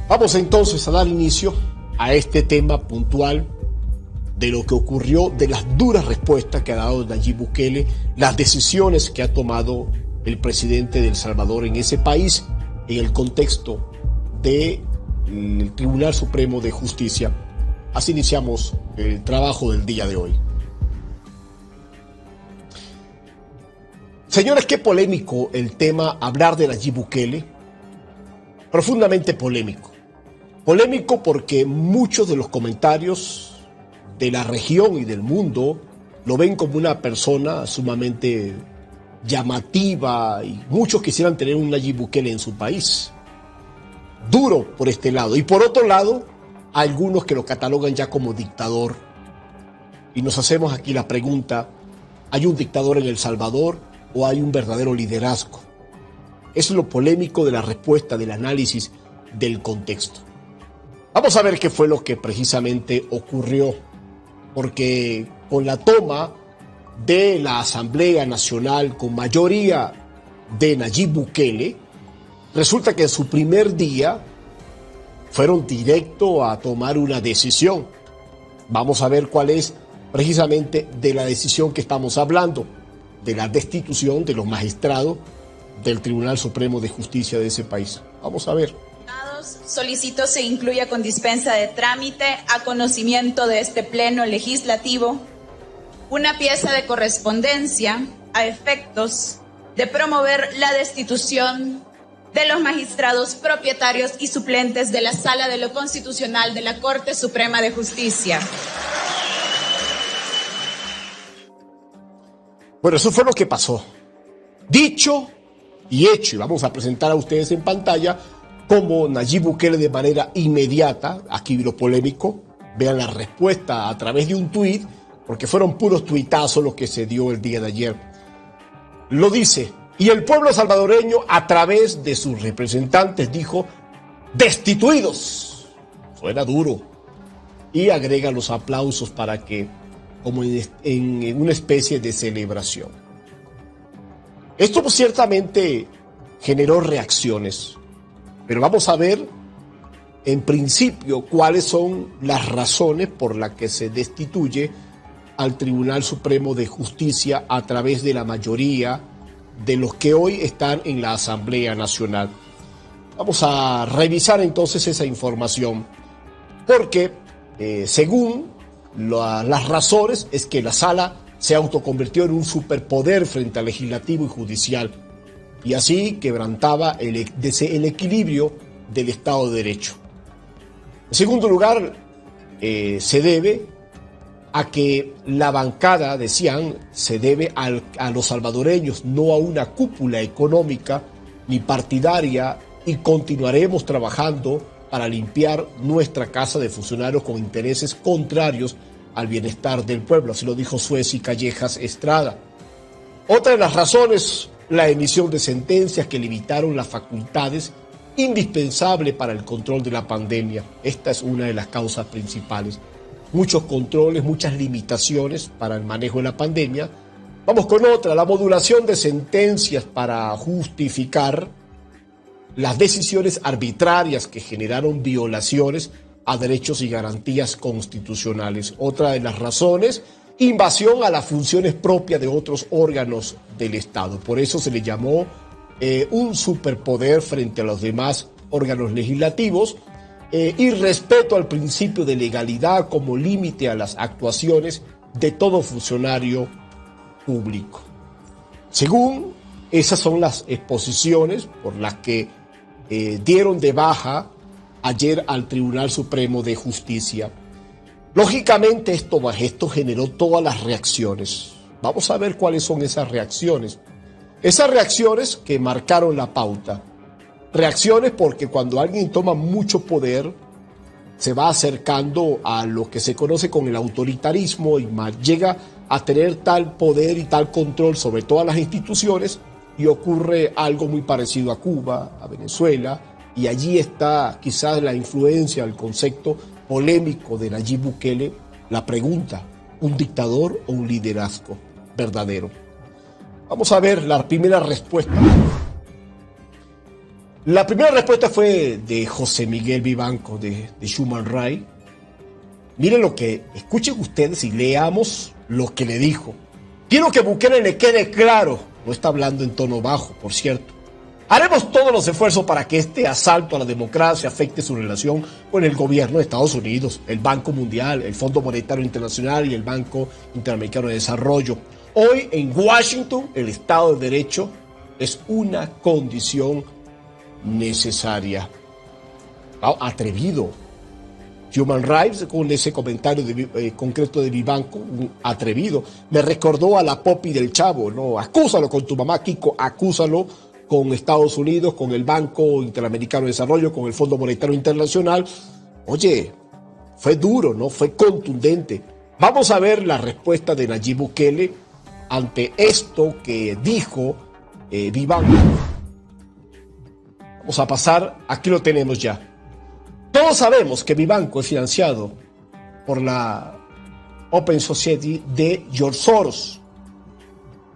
Vamos entonces a dar inicio a este tema puntual de lo que ocurrió, de las duras respuestas que ha dado Nayib Bukele, las decisiones que ha tomado el presidente de El Salvador en ese país, en el contexto del Tribunal Supremo de Justicia. Así iniciamos el trabajo del día de hoy. Señores, qué polémico el tema, hablar de Nayib Bukele, profundamente polémico. Polémico porque muchos de los comentarios de la región y del mundo lo ven como una persona sumamente llamativa y muchos quisieran tener un Nayib Bukele en su país. Duro por este lado. Y por otro lado, hay algunos que lo catalogan ya como dictador. Y nos hacemos aquí la pregunta, ¿hay un dictador en El Salvador o hay un verdadero liderazgo? Eso es lo polémico de la respuesta, del análisis del contexto. Vamos a ver qué fue lo que precisamente ocurrió, porque con la toma de la Asamblea Nacional con mayoría de Nayib Bukele, resulta que en su primer día fueron directo a tomar una decisión. Vamos a ver cuál es precisamente de la decisión que estamos hablando, de la destitución de los magistrados del Tribunal Supremo de Justicia de ese país. Vamos a ver. Solicito se incluya con dispensa de trámite a conocimiento de este Pleno Legislativo una pieza de correspondencia a efectos de promover la destitución de los magistrados propietarios y suplentes de la Sala de lo Constitucional de la Corte Suprema de Justicia. Bueno, eso fue lo que pasó. Dicho y hecho, y vamos a presentar a ustedes en pantalla cómo Nayib Bukele de manera inmediata, aquí lo polémico, vean la respuesta a través de un tuit, porque fueron puros tuitazos los que se dio el día de ayer. Lo dice, y el pueblo salvadoreño a través de sus representantes dijo, destituidos. Suena duro. Y agrega los aplausos para que, como en una especie de celebración. Esto ciertamente generó reacciones. Pero vamos a ver, en principio, cuáles son las razones por las que se destituye al Tribunal Supremo de Justicia a través de la mayoría de los que hoy están en la Asamblea Nacional. Vamos a revisar entonces esa información, porque según las razones es que la Sala se autoconvirtió en un superpoder frente al Legislativo y Judicial, y así quebrantaba el equilibrio del Estado de Derecho. En segundo lugar, se debe a que la bancada, decían, se debe a los salvadoreños, no a una cúpula económica ni partidaria, y continuaremos trabajando para limpiar nuestra casa de funcionarios con intereses contrarios al bienestar del pueblo. Así lo dijo Suez y Callejas Estrada. Otra de las razones, la emisión de sentencias que limitaron las facultades indispensables para el control de la pandemia. Esta es una de las causas principales. Muchos controles, muchas limitaciones para el manejo de la pandemia. Vamos con otra, la modulación de sentencias para justificar las decisiones arbitrarias que generaron violaciones a derechos y garantías constitucionales. Otra de las razones, invasión a las funciones propias de otros órganos del Estado. Por eso se le llamó un superpoder frente a los demás órganos legislativos, y respeto al principio de legalidad como límite a las actuaciones de todo funcionario público. Según esas son las exposiciones por las que dieron de baja ayer al Tribunal Supremo de Justicia. Lógicamente esto generó todas las reacciones. Vamos a ver cuáles son esas reacciones. Esas reacciones que marcaron la pauta. Reacciones porque cuando alguien toma mucho poder, se va acercando a lo que se conoce con el autoritarismo y llega a tener tal poder y tal control sobre todas las instituciones, y ocurre algo muy parecido a Cuba, a Venezuela, y allí está quizás la influencia, el concepto polémico de Nayib Bukele. La pregunta, ¿un dictador o un liderazgo verdadero? Vamos a ver la primera respuesta. La primera respuesta fue de José Miguel Vivanco, de Human Rights. Miren escuchen ustedes y leamos lo que le dijo. Quiero que Bukele le quede claro, no está hablando en tono bajo, por cierto. Haremos todos los esfuerzos para que este asalto a la democracia afecte su relación con el gobierno de Estados Unidos, el Banco Mundial, el Fondo Monetario Internacional y el Banco Interamericano de Desarrollo. Hoy en Washington el Estado de Derecho es una condición necesaria. Atrevido. Human Rights con ese comentario concreto de Vivanco, atrevido. Me recordó a la Poppy del Chavo, ¿no? Acúsalo con tu mamá, Kiko, acúsalo con Estados Unidos, con el Banco Interamericano de Desarrollo, con el Fondo Monetario Internacional. Oye, fue duro, ¿no? Fue contundente. Vamos a ver la respuesta de Nayib Bukele ante esto que dijo Vivanco. Vamos a pasar, aquí lo tenemos ya. Todos sabemos que Vivanco es financiado por la Open Society de George Soros.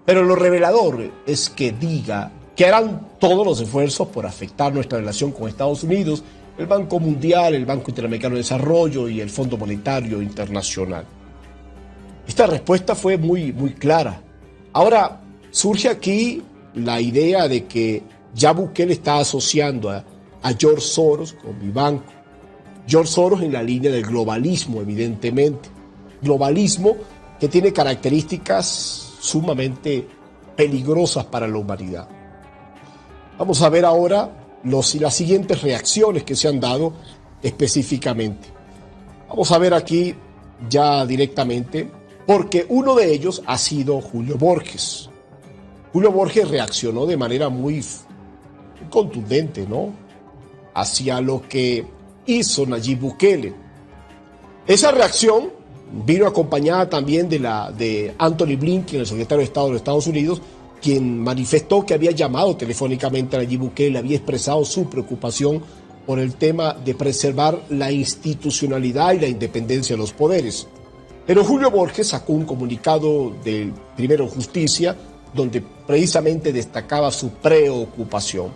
Pero lo revelador es que diga que harán todos los esfuerzos por afectar nuestra relación con Estados Unidos, el Banco Mundial, el Banco Interamericano de Desarrollo y el Fondo Monetario Internacional. Esta respuesta fue muy clara. Ahora, surge aquí la idea de que ya Bukele está asociando a George Soros con Vivanco. George Soros en la línea del globalismo, evidentemente. Globalismo que tiene características sumamente peligrosas para la humanidad. Vamos a ver ahora las siguientes reacciones que se han dado específicamente. Vamos a ver aquí ya directamente, porque uno de ellos ha sido Julio Borges. Julio Borges reaccionó de manera muy contundente, ¿no?, hacia lo que hizo Nayib Bukele. Esa reacción vino acompañada también de Anthony Blinken, el secretario de Estado de los Estados Unidos, quien manifestó que había llamado telefónicamente a Nayib Bukele, había expresado su preocupación por el tema de preservar la institucionalidad y la independencia de los poderes. Pero Julio Borges sacó un comunicado del Primero Justicia donde precisamente destacaba su preocupación.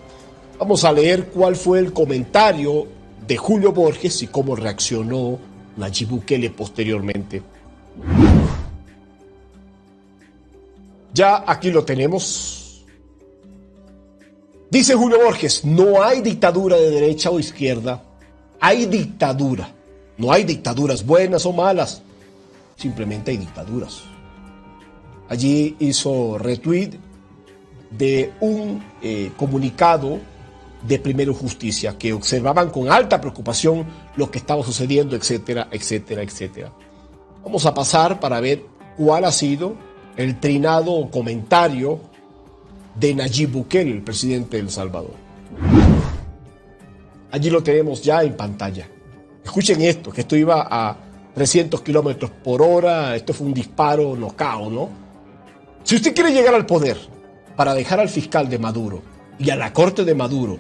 Vamos a leer cuál fue el comentario de Julio Borges y cómo reaccionó Nayib Bukele posteriormente. Ya aquí lo tenemos. Dice Julio Borges: no hay dictadura de derecha o izquierda, hay dictadura. No hay dictaduras buenas o malas, simplemente hay dictaduras. Allí hizo retweet de un comunicado de Primero Justicia, que observaban con alta preocupación lo que estaba sucediendo, etcétera, etcétera, etcétera. Vamos a pasar para ver cuál ha sido el trinado comentario de Nayib Bukele, el presidente de El Salvador. Allí lo tenemos ya en pantalla. Escuchen esto, que esto iba a 300 kilómetros por hora, esto fue un disparo knockout, ¿no? Si usted quiere llegar al poder para dejar al fiscal de Maduro y a la corte de Maduro,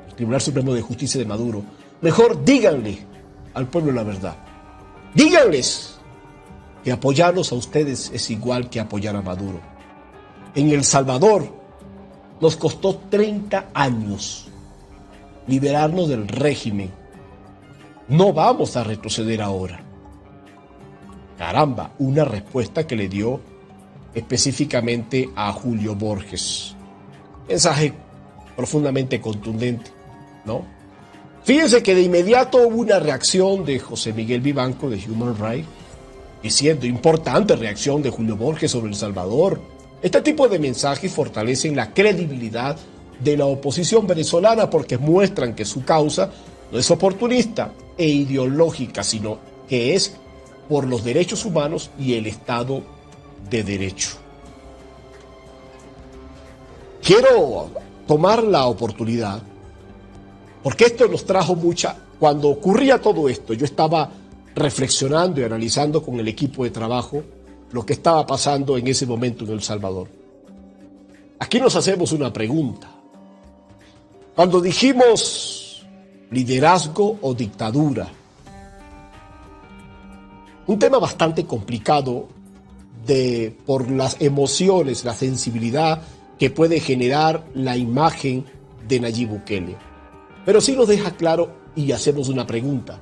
el Tribunal Supremo de Justicia de Maduro, mejor díganle al pueblo la verdad. Díganles que apoyarlos a ustedes es igual que apoyar a Maduro. En El Salvador nos costó 30 años liberarnos del régimen. No vamos a retroceder ahora. Caramba, una respuesta que le dio específicamente a Julio Borges. Mensaje profundamente contundente, ¿no? Fíjense que de inmediato hubo una reacción de José Miguel Vivanco de Human Rights, diciendo: importante reacción de Julio Borges sobre El Salvador. Este tipo de mensajes fortalecen la credibilidad de la oposición venezolana porque muestran que su causa no es oportunista e ideológica, sino que es por los derechos humanos y el Estado de Derecho. Quiero tomar la oportunidad, porque esto nos trajo mucha... Cuando ocurría todo esto, yo estaba reflexionando y analizando con el equipo de trabajo lo que estaba pasando en ese momento en El Salvador. Aquí nos hacemos una pregunta. Cuando dijimos liderazgo o dictadura, un tema bastante complicado por las emociones, la sensibilidad que puede generar la imagen de Nayib Bukele. Pero sí nos deja claro y hacemos una pregunta.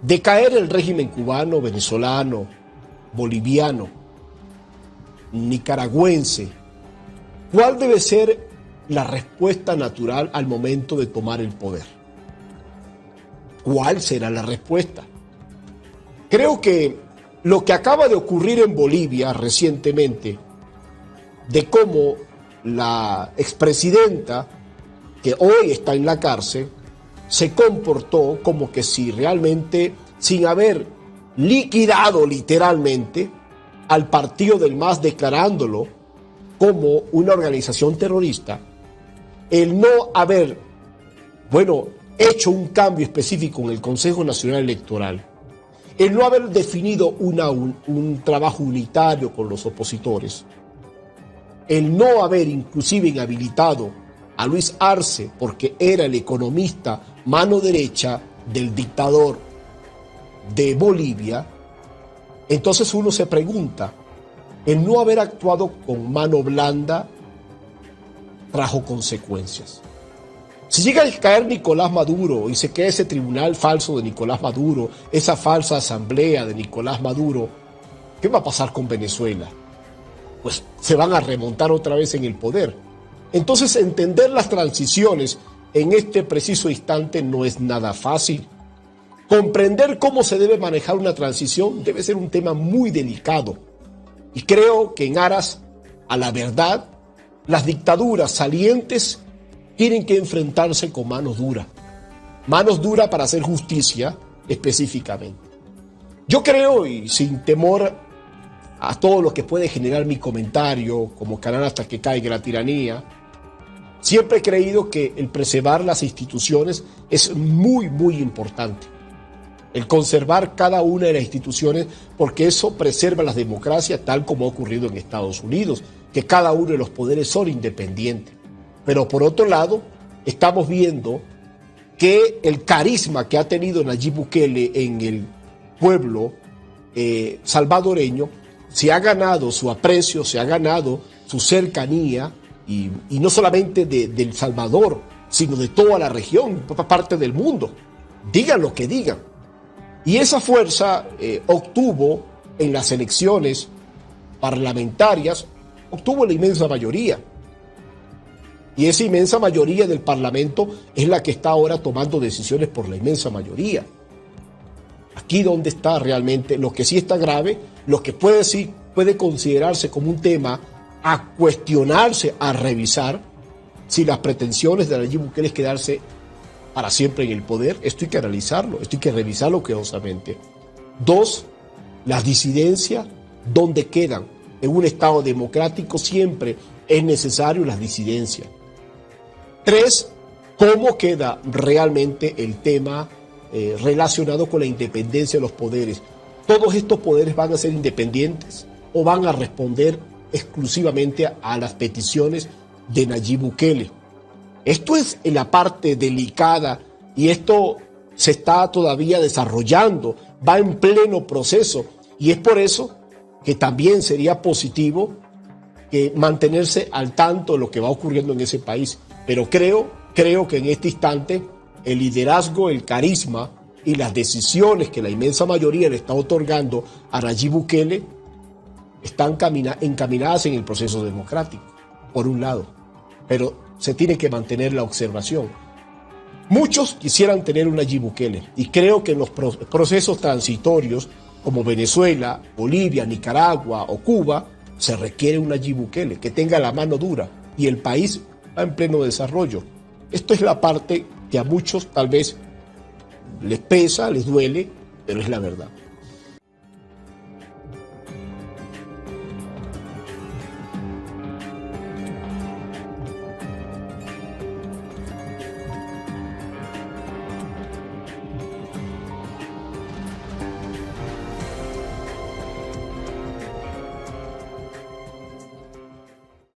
De caer el régimen cubano, venezolano, boliviano, nicaragüense, ¿cuál debe ser la respuesta natural al momento de tomar el poder? ¿Cuál será la respuesta? Creo que lo que acaba de ocurrir en Bolivia recientemente, de cómo la expresidenta, que hoy está en la cárcel, se comportó como que si realmente, sin haber liquidado literalmente al partido del MAS, declarándolo como una organización terrorista, el no haber, hecho un cambio específico en el Consejo Nacional Electoral, el no haber definido un trabajo unitario con los opositores, el no haber inclusive inhabilitado a Luis Arce porque era el economista mano derecha del dictador de Bolivia, entonces uno se pregunta, el no haber actuado con mano blanda trajo consecuencias. Si llega a caer Nicolás Maduro y se queda ese tribunal falso de Nicolás Maduro, esa falsa asamblea de Nicolás Maduro, ¿qué va a pasar con Venezuela? Pues se van a remontar otra vez en el poder. Entonces, entender las transiciones en este preciso instante no es nada fácil. Comprender cómo se debe manejar una transición debe ser un tema muy delicado. Y creo que en aras a la verdad, las dictaduras salientes tienen que enfrentarse con manos duras. Manos duras para hacer justicia específicamente. Yo creo, y sin temor a todo lo que puede generar mi comentario como canal hasta que caiga la tiranía, siempre he creído que el preservar las instituciones es muy, muy importante. El conservar cada una de las instituciones, porque eso preserva las democracias, tal como ha ocurrido en Estados Unidos, que cada uno de los poderes son independientes. Pero por otro lado, estamos viendo que el carisma que ha tenido Nayib Bukele en el pueblo salvadoreño se ha ganado su aprecio, se ha ganado su cercanía, y no solamente de El Salvador, sino de toda la región, toda parte del mundo. Digan lo que digan. Y esa fuerza obtuvo en las elecciones parlamentarias, obtuvo la inmensa mayoría. Y esa inmensa mayoría del Parlamento es la que está ahora tomando decisiones por la inmensa mayoría. Aquí donde está realmente, lo que sí está grave, lo que puede considerarse como un tema a cuestionarse, a revisar, si las pretensiones de Nayib Bukele es quedarse para siempre en el poder, esto hay que analizarlo, esto hay que revisarlo cuidadosamente. 2, las disidencias, ¿dónde quedan? En un Estado democrático siempre es necesario las disidencias. 3, ¿cómo queda realmente el tema relacionado con la independencia de los poderes? ¿Todos estos poderes van a ser independientes o van a responder exclusivamente a las peticiones de Nayib Bukele? Esto es en la parte delicada y esto se está todavía desarrollando, va en pleno proceso, y es por eso que también sería positivo que mantenerse al tanto de lo que va ocurriendo en ese país. Pero creo que en este instante el liderazgo, el carisma y las decisiones que la inmensa mayoría le está otorgando a Nayib Bukele están encaminadas en el proceso democrático, por un lado, pero se tiene que mantener la observación. Muchos quisieran tener un Nayib Bukele, y creo que en los procesos transitorios como Venezuela, Bolivia, Nicaragua o Cuba, se requiere un Nayib Bukele que tenga la mano dura, y el país va en pleno desarrollo. Esto es la parte que a muchos tal vez les pesa, les duele, pero es la verdad.